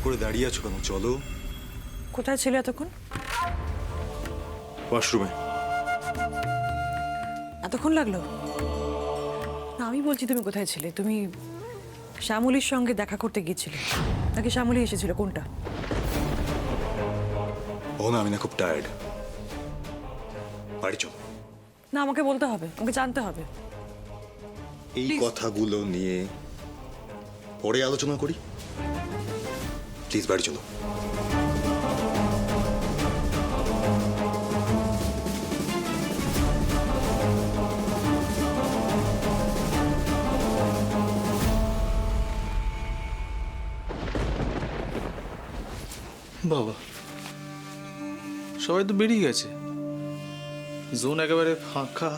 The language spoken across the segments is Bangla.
করে দাঁড়িয়ে আছো কেন? চলো। কোথায় ছিলে এতক্ষণ? ওয়াশরুমে। এতক্ষণ লাগলো? না, আমি বলছি তুমি কোথায় ছিলে? তুমি শ্যামলীর সঙ্গে দেখা করতে গিয়েছিলে নাকি শ্যামলী এসেছিল? কোনটা? ও না, আমি না খুব টায়ার্ড। বাড়ি চলো। না, আমাকে বলতে হবে, আমাকে জানতে হবে। এই কথাগুলো নিয়ে পরে আলোচনা করি। প্লিজ বাড়ি চলো। বাবা, সবাই তো বেরিয়ে গেছে, জোন একেবারে ফাঁকা।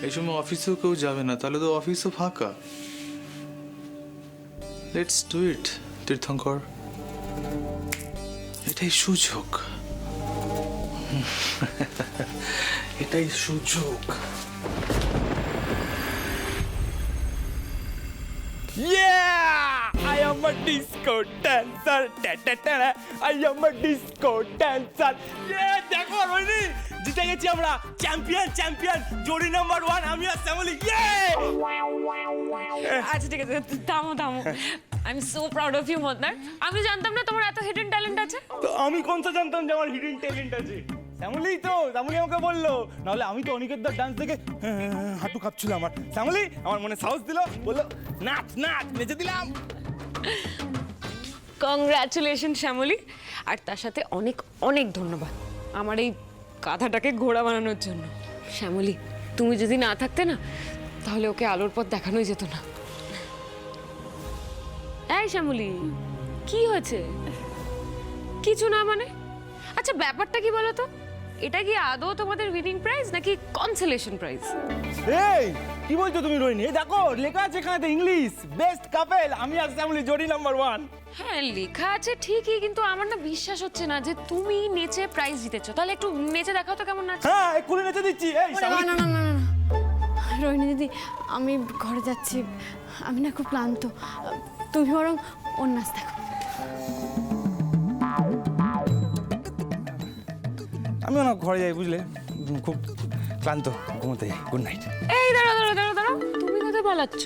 এই সময় অফিসেও কেউ যাবে না, তাহলে তো অফিসও ফাঁকা। লেটস ডু ইট তীর্থঙ্কর, এটাই সুযোগ। এটাই সুযোগ। Yeah! I am a disco dancer. Da, da, da, da. I am a disco dancer. Yeah! দেখো রোহিণী, জিতে গেছি আমরা। চ্যাম্পিয়ন চ্যাম্পিয়ন, জোড়ি নাম্বার 1 আমি আর শ্যামলী। আচ্ছা ঠিক আছে, থামো থামো। I am so proud of you মদনার। আমি জানতাম না তোমার এত হিডেন ট্যালেন্ট আছে। তো আমি কোনটা জানতাম যে আমার হিডেন ট্যালেন্ট আছে? শ্যামলী আমাকে বললো, নাহলে আমি তো অনিকের দার ডান্স দেখে হাঁটু কাঁপছিল আমার। শ্যামলী আমার মনে সাহস দিল, বললো নাচ নাচ, নেচে দিলাম। কংগ্রাচুলেশন শ্যামলী, আর তার সাথে অনেক অনেক ধন্যবাদ আমার এই গাধাটাকে ঘোড়া বানানোর জন্য। শ্যামলী, তুমি যদি না থাকতে না, তাহলে ওকে আলোর পথ দেখানোই যেত না। এই শ্যামলী, কি হয়েছে? কিছু না মানে? আচ্ছা, ব্যাপারটা কি বলো তো? এটা কি আদৌ তোমাদের উইনিং প্রাইজ নাকি কনসোলেশন প্রাইজ? এই কি বলছো তুমি রোহিণী? এই দেখো লেখা আছে এখানে ইংলিশ, বেস্ট কাপল আমি আর শ্যামলী, জোড়ি নাম্বার 1। হ্যাঁ লেখা আছে ঠিকই, কিন্তু আমার না বিশ্বাস হচ্ছে না যে তুমি নেচে প্রাইজ জিতেছো। তাহলে একটু নেচে দেখাও তো কেমন নাচ। হ্যাঁ, এক্ষুনি নেচে দিচ্ছি। এই না শ্যামলী, না না না না, রোহিণী দিদি, আমি ঘরে যাচ্ছি, আমি না খুব ক্লান্ত। তুমি বরং ওর নাচ দেখো। আমিও না ঘরে যাই, বুঝলে, খুব ক্লান্ত, ঘুমোতে যাই। Good night. এই দাঁড়াও দাঁড়াও দাঁড়াও দাঁড়াও, তুমি কোথায় পালাচ্ছ?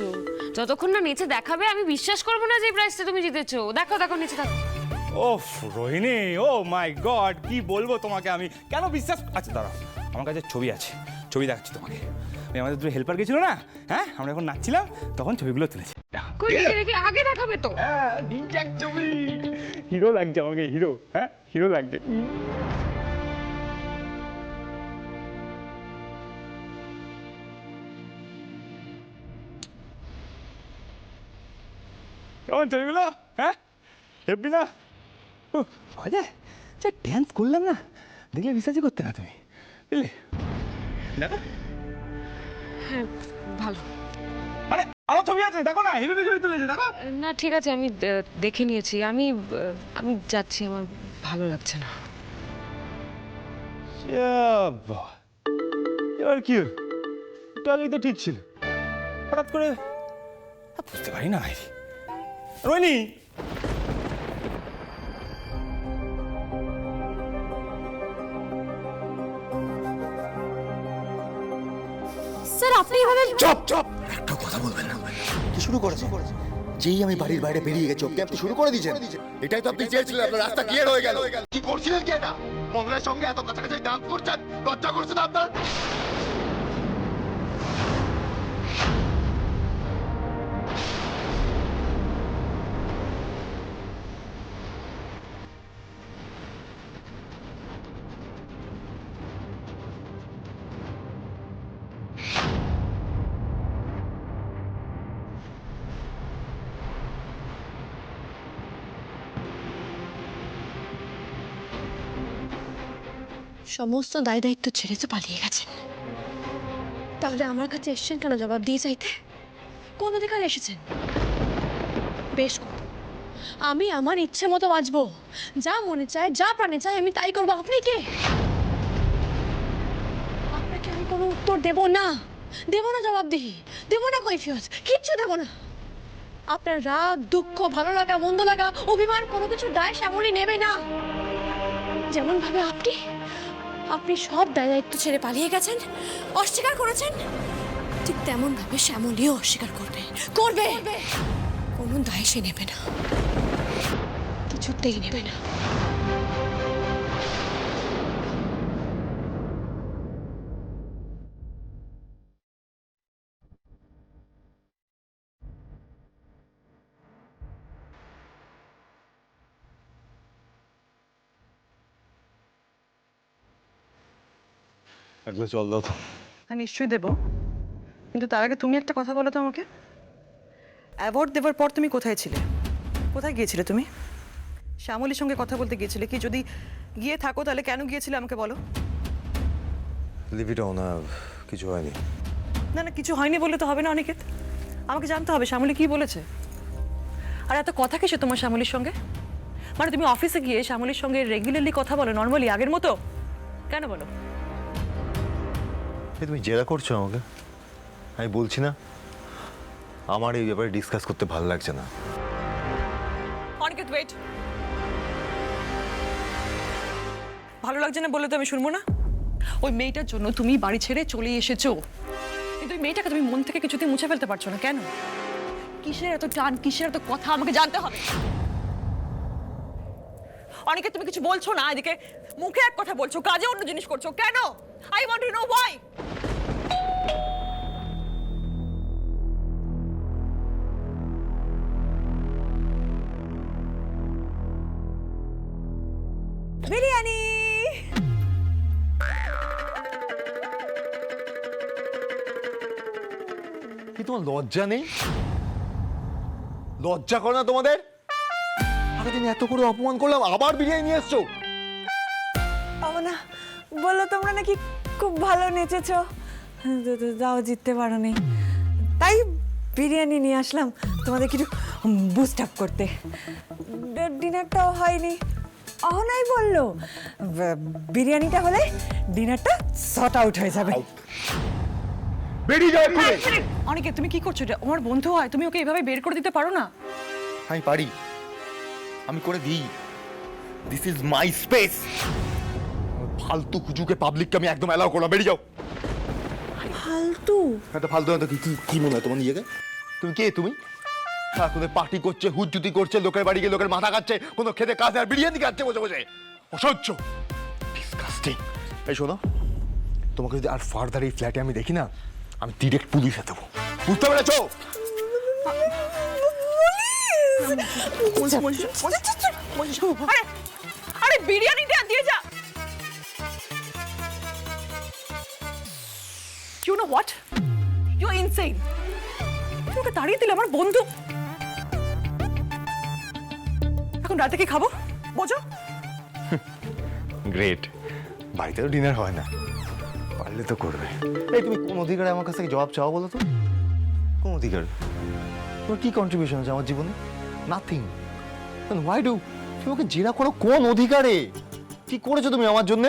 যতক্ষণ না নেচে দেখাবে আমি বিশ্বাস করবো না যে এই প্রাইজটা তুমি জিতেছো। দেখো দেখো, নিচে দেখো। ওফ রোহিণী, ও মাই গড, কি বলবো তোমাকে আমি, কেন বিশ্বাস। আচ্ছা দাঁড়াও, আমার কাছে ছবি আছে, ছবি দেখাচ্ছি তোমাকে। ওই আমাদের দুটো হেল্পার গেছিল না, হ্যাঁ, আমরা যখন নাচছিলাম তখন ছবিগুলো তুলেছি। কই দেখে দেখে আগে দেখাবে তো। হ্যাঁ, ঠিকঠাক ছবি। হিরো লাগছে আমাকে, হিরো। হ্যাঁ, হিরো লাগছে। কেমন ছবিগুলো? হ্যাঁ, হেব্বি না? অজা যা ড্যান্স করলাম না, দেখলে বিশ্বাসই করতে না তুমি, বুঝলে? দেখো, হ্যাঁ ভালো। আরে আমার ছবি আছে, দেখো না, হিরো ছবি তুলেছে, দেখো। না ঠিক আছে, আমি দেখে নিয়েছি। আমি যাচ্ছি, আমার ভালো লাগছে না। এবার কি হল? একটু আগেই তো ঠিক ছিল, হঠাৎ করে বুঝতে পারি না। রোহিণী, স্যার আপনি এভাবে চুপ চুপ, একটা কথা বলবেন না। কি শুরু করেছে? যেই আমি বাড়ির বাইরে বেরিয়ে গেছি ওকে আপনি শুরু করে দিয়েছেন। এটাই তো আপনি চেয়েছিলেন, আপনার রাস্তা ক্লিয়ার হয়ে গেল। কি করছিলেন কি এটা? মঙ্গলের সঙ্গে এত কাছাকাছি ডান্স করছেন, লজ্জা করছে না আপনার? সমস্ত দায় দায়িত্ব ছেড়ে তো পালিয়ে গেছেন, তাহলে আমার কাছে এসেছেন কেন জবাব দিয়ে চাইতে? কোন অধিকারে এসেছেন? বেশ করব, আমি আমার ইচ্ছে মতো বাঁচবো, যা মনে চায়, যা প্রাণে চায় আমি তাই করবো। আপনি কে? আপনাকে আমি কোনো উত্তর দেব না, দেব না জবাবদিহি, দেব না কৈফিয়ত, কিচ্ছু দেব না। আপনার রাগ, দুঃখ, ভালো লাগা, মন্দ লাগা, অভিমান কোনো কিছু দায় শ্যামলী নেবে না। যেমন ভাবে আপনি সব দায় দায়িত্ব ছেড়ে পালিয়ে গেছেন, অস্বীকার করেছেন, ঠিক তেমন ভাবে শ্যামলীও অস্বীকার করবে। কোনো দায় সে নেবে না, কিছুতেই নেবে না। এক গ্লাস জল দাও তো। হ্যাঁ নিশ্চয়ই দেবো, কিন্তু তার আগে তুমি একটা কথা বলো তো আমাকে। অ্যাওয়ার্ড দেওয়ার পর তুমি কোথায় ছিলে? কোথায় গিয়েছিলে তুমি? শ্যামলীর সঙ্গে কথা বলতে গিয়েছিলে কি? যদি গিয়ে থাকো তাহলে কেন গিয়েছিলে আমাকে বলো। লিভিটাও না, কিছু হয়নি। না না, কিছু হয়নি বললে তো হবে না অনিকেত, আমাকে জানতে হবে শ্যামলী কি বলেছে। আর এত কথা কিসে তোমার শ্যামলীর সঙ্গে? মানে তুমি অফিসে গিয়ে শ্যামলীর সঙ্গে রেগুলারলি কথা বলো নর্মালি আগের মতো? কেন বলো? তুমি জেরা করছো আমাকে? আমি বলছি না আমার এই ব্যাপারে ডিসকাস করতে ভালো লাগছে না। অনিকেত ওয়েট, ভালো লাগছে না বললে তো আমি শুনবো না। ওই মেয়েটার জন্য তুমি বাড়ি ছেড়ে চলে এসেছো, কিন্তু ওই মেয়েটাকে তুমি মন থেকে কিছুতেই মুছে ফেলতে পারছো না কেন? কিসের এত টান, কিসের এত কথা আমাকে জানতে হবে। অনেকে তুমি কিছু বলছো না, এদিকে মুখে এক কথা বলছো, কাজে অন্য জিনিস করছো কেন? I want to know why. Biryani. কি তোমার লজ্জা নেই? লজ্জা করো না তোমাদের? আগের দিন এত করে অপমান করলাম, আবার বিরিয়ানি নিয়ে এসছো। না বললো তোমরা নাকি খুব ভালো নেচেছো, দাও জিততে পারোনি, তাই বিরিয়ানি নিয়ে আসলাম তোমাদের কিছু বুস্ট আপ করতে। ডিনারটাও হয়নি, অহনাই বললো বিরিয়ানিটা হলে ডিনারটা সর্ট আউট হয়ে যাবে। অনেকে তুমি কি করছো? এটা আমার বন্ধু হয়, তুমি ওকে এভাবে বের করে দিতে পারো না? আমি পারি, আমি করে দিই। This is my space. ফালতু কুজুকে পাবলিককে আমি একদম অ্যালাউ করলাম। বেরিয়ে যাও। ফালতু? এটা ফালতু না তো কি? কি মনে হয় তোমার নিজেকে? তুমি কে? তুমি সারাক্ষণ পার্টি করছে, হুজ্জুতি করছে, লোকের বাড়ি গিয়ে লোকের মাথা খাচ্ছে, কোনো খেতে কাজ আর বিরিয়ানি খাচ্ছে বসে বসে। অসহ্য, ডিসকাস্টিং। এই শোনো, তোমাকে যদি আর ফার্দার এই ফ্ল্যাটে আমি দেখি না, আমি ডিরেক্ট পুলিশে দেবো। বুঝতে পেরেছো? আরে বিরিয়ানিটা দিয়ে যা। You know what? You're insane. তোকে তাড়িয়ে দিলে আমার বন্ধু। এখন রাতে কি খাবো বোঝো? গ্রেট, বাড়িতে তো ডিনার হয় না, পারলে তো করবে। এই তুমি কোন অধিকারে আমার কাছ থেকে জবাব চাও বলো তো? কোন অধিকার? তোমার কি কন্ট্রিবিউশন আছে আমার জীবনে? নাথিং। হোয়াই ডু তুমি ওকে জেরা করো কোন অধিকারে? কি করেছো তুমি আমার জন্য?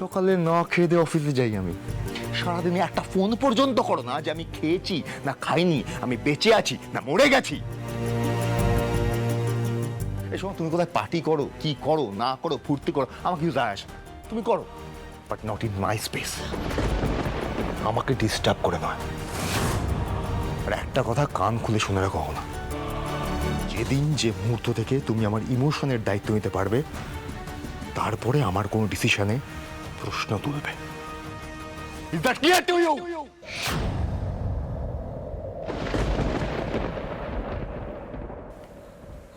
সকালে না খেয়ে দিয়ে অফিসে যাই আমি, সারাদিনে একটা ফোন পর্যন্ত করো না যে আমি খেয়েছি না খাইনি, আমি বেঁচে আছি না মরে গেছি। এই সময় তুমি কোথায় পার্টি করো, কি করো না করো, ফুর্তি করো, আমাকে কিছু যায় আসে। তুমি করো, but not in my space. আমাকে ডিস্টার্ব করে নয়। আর একটা কথা কান খুলে শুনে রাখো না, যেদিন যে মুহূর্ত থেকে তুমি আমার ইমোশনের দায়িত্ব নিতে পারবে, তারপরে আমার কোনো ডিসিশনে প্রশ্ন তুলবে। Is that clear to you?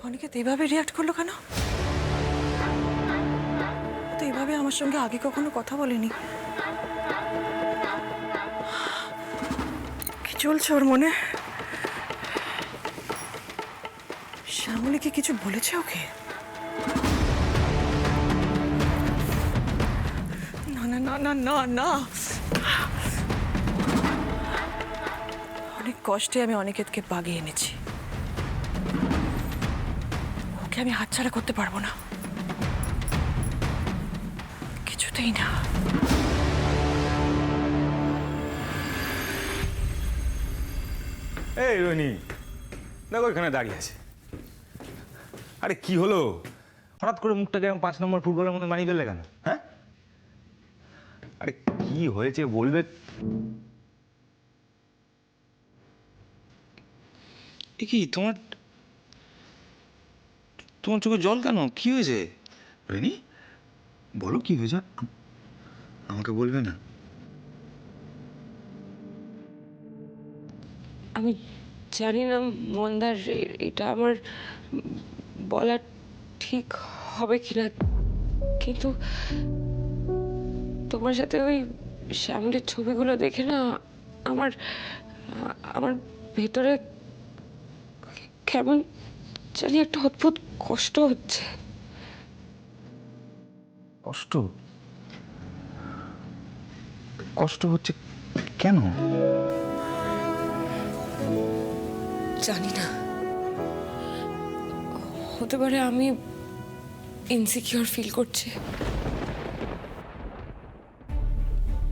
Aniket এভাবে রিয়াক্ট করলো কেন? তো এভাবে আমার সঙ্গে আগে কখনো কথা বলেনি। কি চলছে ওর মনে? শ্যামলী কি কিছু বলেছে ওকে? না না না না না না, অনেক কষ্টে আমি অনিকেতকে বাগিয়ে এনেছি, ওকে আমি হাতছাড়া করতে পারবো না, কিছুতেই না। এই রনি, দেখো এখানে দাঁড়িয়ে আছে। আরে কি হলো, হঠাৎ করে মুখটাকে এরকম 5 নম্বর ফুটবলের মধ্যে বানিয়ে ফেললে কেন? হ্যাঁ, আরে কি হয়েছে বলবে? এ কি তোমার তোমার চোখে জল কেন? কি হয়েছে রেনি? বলো কি হয়েছে, আমাকে বলবে না? আমি জানি না মন্দার, এটা আমার বলা ঠিক হবে কিনা, কিন্তু তোমার সাথে ওই শ্যামলের ছবিগুলো দেখে না আমার আমার ভেতরে কেমন জানি একটা অদ্ভুত কষ্ট হচ্ছে। কষ্ট? কষ্ট হচ্ছে কেন? জানি না, হতে পারে আমি ইনসিকিউর ফিল করছি।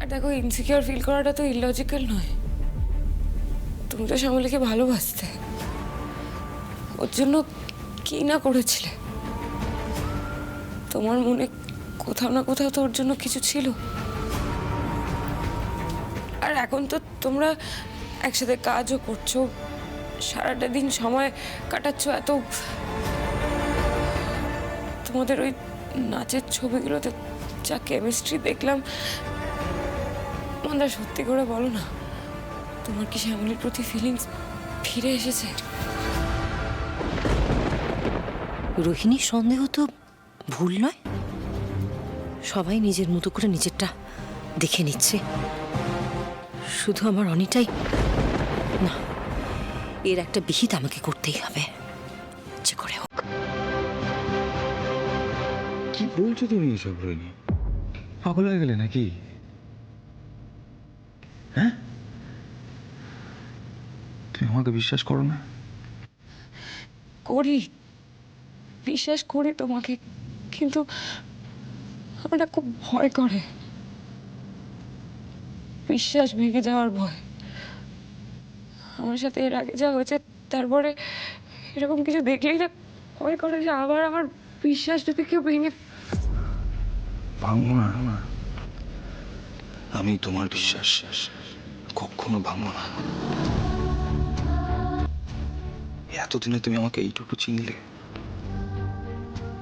আর দেখো, ইনসিকিউর ফিল করাটা তো ইলজিক্যাল নয়। তুমি তো শ্যামলীকে ভালোবাসতে, ওর জন্য কি না করেছিলে। তোমার মনে কোথাও না কোথাও তো ওর জন্য কিছু ছিল। আর এখন তো তোমরা একসাথে কাজও করছো, সারাটা দিন সময় কাটাচ্ছ। এত তোমাদের ওই নাচের ছবিগুলোতে যা কেমিস্ট্রি দেখলাম, মন্দা সত্যি করে বলো না, তোমার কি শ্যামলীর প্রতি ফিলিংস ফিরে এসেছে? রোহিণীর সন্দেহ তো ভুল নয়। সবাই নিজের মতো করে নিজেরটা দেখে নিচ্ছে, শুধু আমার অনিটাই না। এর একটা বিহিত আমাকে করতেই হবে, যে করে হোক। কি বলছো তুমি এসব রোহিণী? পাগল হয়ে গেলে নাকি? হ্যাঁ, তুমি আমাকে বিশ্বাস করো না? করি, বিশ্বাস করি তোমাকে, কিন্তু আমার না খুব ভয় করে। বিশ্বাস ভেঙে যাওয়ার ভয়। আমার সাথে এর আগে যা হয়েছে, তারপরে এরকম কিছু দেখলেই না ভয় করে যে আবার আমার বিশ্বাস যদি কেউ ভেঙে। ভাঙবো না, আমি তোমার বিশ্বাস কখনো ভাঙবো না। এতদিনে তুমি আমাকে এইটুকু চিনলে।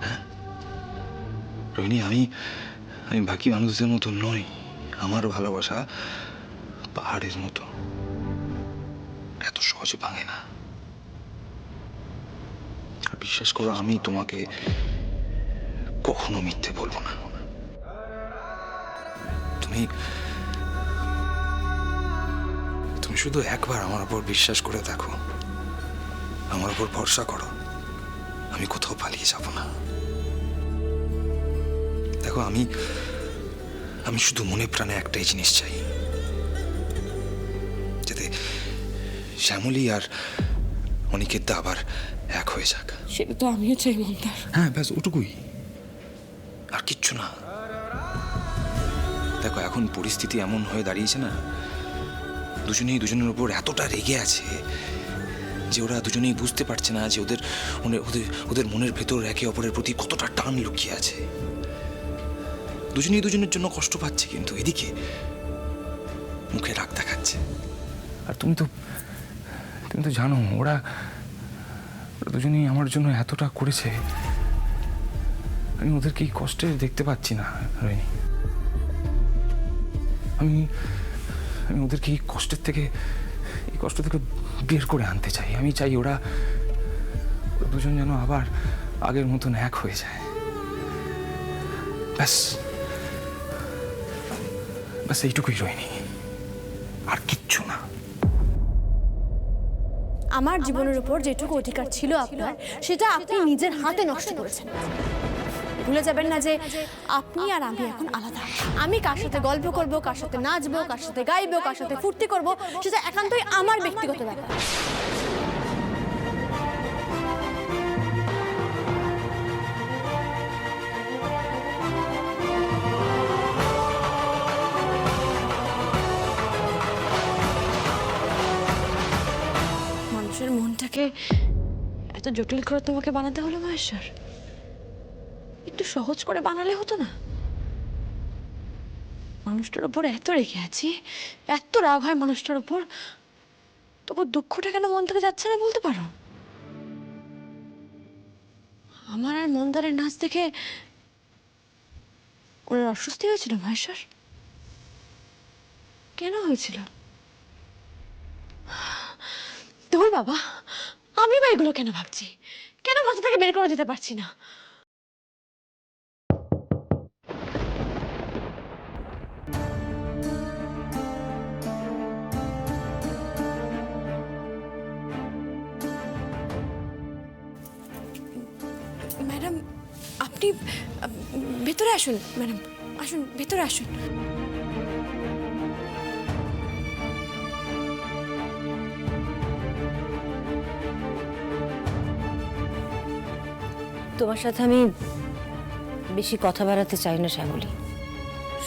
হ্যাঁ রোহিণী, আমি বাকি মানুষদের মতো নই। আমার ভালোবাসা পাহাড়ের মতো, এত সহজে ভাঙে না। আর বিশ্বাস করো, আমি তোমাকে কখনো মিথ্যে বলবো না। তুমি তুমি শুধু একবার আমার উপর বিশ্বাস করে দেখো, আমার উপর ভরসা করো, আমি কোথাও পালিয়ে যাব না। দেখো, আমি শুধু মনে প্রাণে একটাই জিনিস চাই, যাতে শ্যামলী আর অনিকেতদা আবার এক হয়ে যাক। সেটা তো আমিও চাই মন্দার। হ্যাঁ, ব্যাস ওটুকুই, আর কিচ্ছু না। দেখো, এখন পরিস্থিতি এমন হয়ে দাঁড়িয়েছে না, দুজনেই দুজনের উপর এতটা রেগে আছে যে ওরা দুজনেই বুঝতে পারছে না যে ওদের ওদের মনের ভেতর একে অপরের প্রতি কতটা টান লুকিয়ে আছে। দুজনেই দুজনের জন্য কষ্ট পাচ্ছে, কিন্তু এদিকে মুখে রাগ দেখাচ্ছে। আর তুমি তো জানো, ওরা দুজনেই আমার জন্য এতটা করেছে, আমি ওদেরকে এই কষ্টে দেখতে পাচ্ছি না রোহিণী। আমি ওদেরকে এই কষ্ট থেকে বের করে আনতে চাই। আমি চাই ওরা দুজন যেন আবার আগের মতন এক হয়ে যায়। ব্যাস এইটুকুই রোহিণী, আর কিচ্ছু না। আমার জীবনের উপর যেটুকু অধিকার ছিল আপনার, সেটা আপনি নিজের হাতে নষ্ট করেছেন। ভুলে যাবেন না যে আপনি আর আমি এখন আলাদা। আমি কার সাথে গল্প করব, কার সাথে নাচবো, কার সাথে গাইবো, কার সাথে ফুর্তি করব, সেটা একান্তই আমার ব্যক্তিগত ব্যাপার। মানুষের মানুষের মনটাকে এত জটিল করে তোমাকে বানাতে হলো মহেশ্বর? একটু সহজ করে বানালে হতো না? মানুষটার উপর এত রেগে আছি, এত রাগ হয় মানুষটার উপর, তবু দুঃখটা কেন মন থেকে যাচ্ছে না বলতে পারো? আমার আর মন্দারের নাচ দেখে ওনার অস্বস্তি হয়েছিল মহেশ্বর? কেন হয়েছিল? তোর বাবা, আমি বা এগুলো কেন ভাবছি? কেন মাথা থেকে বের করে দিতে পারছি না? ম্যাডাম, আপনি ভেতরে আসুন। ম্যাডাম আসুন, ভেতরে আসুন। তোমার সাথে আমি বেশি কথা বাড়াতে চাই না শ্যামলী।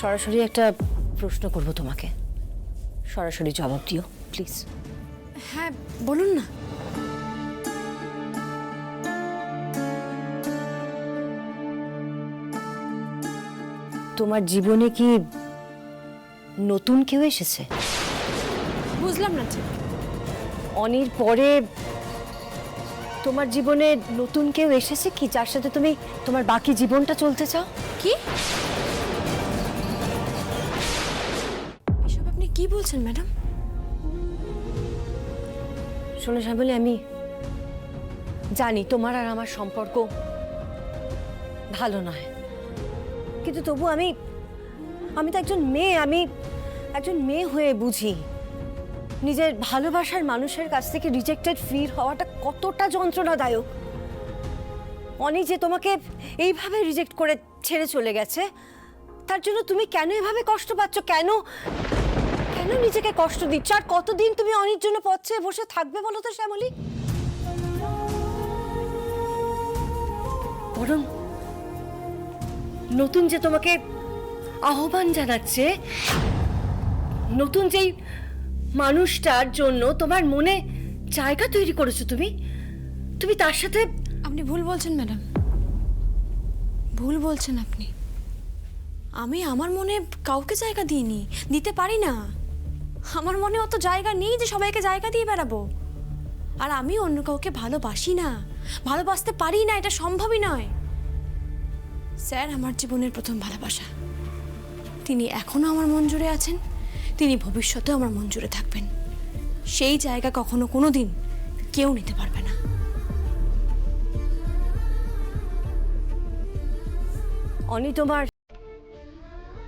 সরাসরি একটা প্রশ্ন করব তোমাকে, সরাসরি জবাব দিও প্লিজ। হ্যাঁ বলুন না। তোমার জীবনে কি নতুন কেউ এসেছে? বুঝলাম না ঠিক। অনির পরে তোমার জীবনে নতুন কেউ এসেছে কি, যার সাথে তুমি তোমার বাকি জীবনটা চলতে চাও? কি এসব আপনি কি বলছেন ম্যাডাম? শোনো শ্যামলী, আমি জানি তোমার আর আমার সম্পর্ক ভালো নয়, কিন্তু তবু আমি তো একজন মেয়ে। আমি একজন মেয়ে হয়ে বুঝি নিজের ভালোবাসার মানুষের কাছ থেকে রিজেক্টেড ফিল হওয়াটা কতটা যন্ত্রণাদায়ক। অনি যে তোমাকে এইভাবে রিজেক্ট করে ছেড়ে চলে গেছে, তার জন্য তুমি কেন এভাবে কষ্ট পাচ্ছ? কেন কেন নিজেকে কষ্ট দিচ্ছ? আর কতদিন তুমি অনির জন্য পথ চেয়ে বসে থাকবে বলো তো শ্যামলী? বরং নতুন যে তোমাকে আহ্বান জানাচ্ছে, নতুন যেই মানুষটার জন্য তোমার মনে জায়গা তৈরি করেছো তুমি তার সাথে। আপনি ভুল বলছেন ম্যাডাম, ভুল বলছেন আপনি। আমি আমার মনে কাউকে জায়গা দিইনি, দিতে পারি না। আমার মনে অত জায়গা নেই যে সবাইকে জায়গা দিয়ে বেড়াবো। আর আমি অন্য কাউকে ভালোবাসি না, ভালোবাসতে পারি না, এটা সম্ভবই নয়। স্যার আমার জীবনের প্রথম ভালোবাসা, তিনি এখনো আমার মন জুড়ে আছেন, তিনি ভবিষ্যতেও আমার মন জুড়ে থাকবেন। সেই জায়গা কখনো কোনোদিন কেউ নিতে পারবে না। অনি তোমার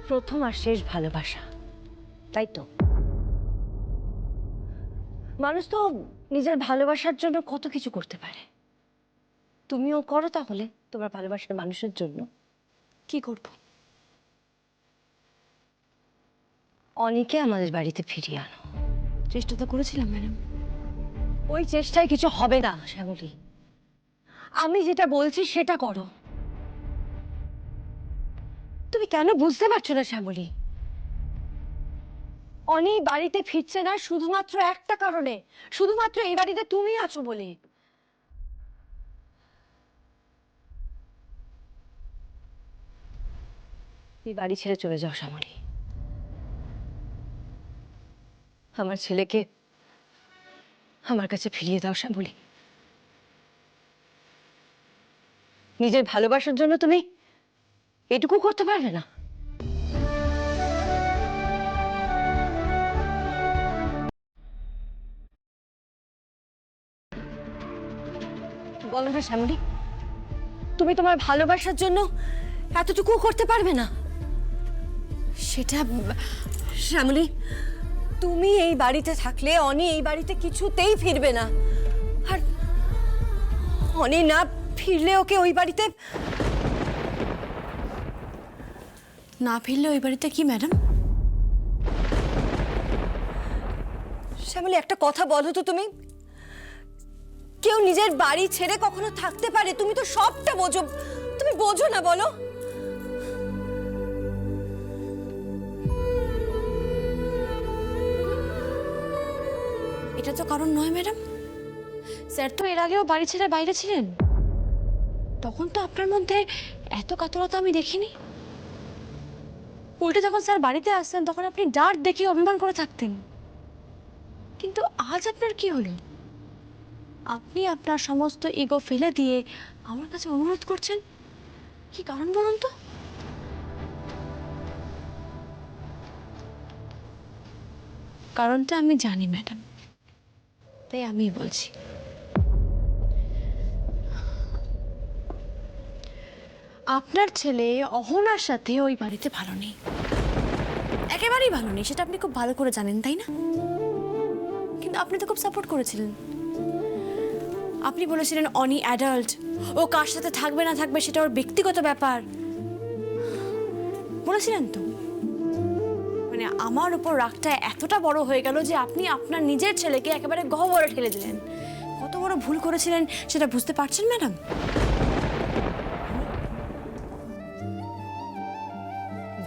প্রথম আর শেষ ভালোবাসা, তাই তো? মানুষ তো নিজের ভালোবাসার জন্য কত কিছু করতে পারে, তুমিও করো তাহলে তোমার ভালোবাসার মানুষের জন্য। কি করব? অনিকে আমাদের বাড়িতে ফিরিয়ে আনো। চেষ্টা তো করেছিলাম ম্যাডাম। ওই চেষ্টায় কিছু হবে না শ্যামলী, আমি যেটা বলছি সেটা করো। তুমি কেন বুঝতে পারছো না শ্যামলী? অনি বাড়িতে ফিরছে না শুধুমাত্র একটা কারণে, শুধুমাত্র এই বাড়িতে তুমি আছো বলে। তুই বাড়ি ছেড়ে চলে যাও শ্যামলী। আমার ছেলেকে আমার কাছে ফিরিয়ে দাও শ্যামলী। নিজের ভালোবাসার জন্য তুমি এটুকু করতে পারবে না? বলো না শ্যামলী, তুমি তোমার ভালোবাসার জন্য এতটুকু করতে পারবে না? সেটা শ্যামলী, তুমি এই বাড়িতে থাকলে অনি এই বাড়িতে কিছুতেই ফিরবে না। আর অনি না ফিরলে ওকে ওই বাড়িতে না ফিরলে ওই বাড়িতে কি ম্যাডাম? শ্যামলী একটা কথা বলো তো, তুমি কেউ নিজের বাড়ি ছেড়ে কখনো থাকতে পারে? তুমি তো সবটা বোঝো, তুমি বোঝো না বলো? এটা তো কারণ নয় ম্যাডাম। স্যার তো এর আগেও বাড়ি ছেড়ে বাইরে ছিলেন, তখন তো আপনার মধ্যে এত কাতরতা আমি দেখিনি। উল্টে যখন স্যার বাড়িতে আসতেন তখন আপনি ডার দেখে অভিমান করে থাকতেন। কিন্তু আজ আপনার কি হলো? আপনি আপনার সমস্ত ইগো ফেলে দিয়ে আমার কাছে অনুরোধ করছেন, কি কারণ বলুন তো? কারণটা আমি জানি ম্যাডাম, তাই আমি বলছি। আপনার ছেলে অহনার সাথে ওই বাড়িতে ভালো নেই, একেবারেই ভালো নেই, সেটা আপনি খুব ভালো করে জানেন তাই না? কিন্তু আপনি তো খুব সাপোর্ট করেছিলেন। আপনি বলেছিলেন অনি অ্যাডাল্ট, ও কার সাথে থাকবে না থাকবে সেটা ওর ব্যক্তিগত ব্যাপার, বলেছিলেন তো। মানে আমার উপর রাগটা এতটা বড় হয়ে গেল যে আপনি আপনার নিজের ছেলেকে একেবারে গহ্বরে ঠেলে দিলেন। কত বড় ভুল করেছিলেন সেটা বুঝতে পারছেন ম্যাডাম?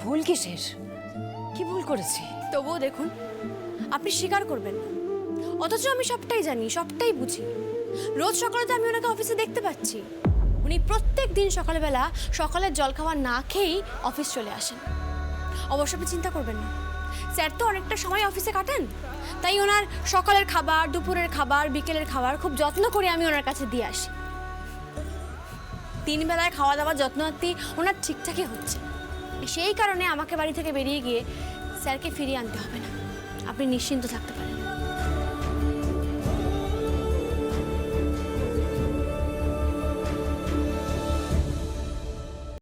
ভুল কিসের? কি ভুল করেছি? তবুও দেখুন, আপনি স্বীকার করবেন না, অথচ আমি সবটাই জানি, সবটাই বুঝি। রোজ সকালে তো আমি ওনাকে অফিসে দেখতে পাচ্ছি। উনি প্রত্যেক দিন সকালবেলা সকালের জলখাবার না খেয়েই অফিস চলে আসেন। অবশ্য আপনি চিন্তা করবেন না, স্যার তো অনেকটা সময় অফিসে কাটান, তাই ওনার সকালের খাবার, দুপুরের খাবার, বিকেলের খাবার খুব যত্ন করে আমি ওনার কাছে দিয়ে আসি। 3 বেলায় খাওয়া দাওয়ার যত্নার্থী ওনার ঠিকঠাকই হচ্ছে। সেই কারণে আমাকে বাড়ি থেকে বেরিয়ে গিয়ে স্যারকে ফিরিয়ে আনতে হবে না, আপনি নিশ্চিন্ত থাকতে পারেন।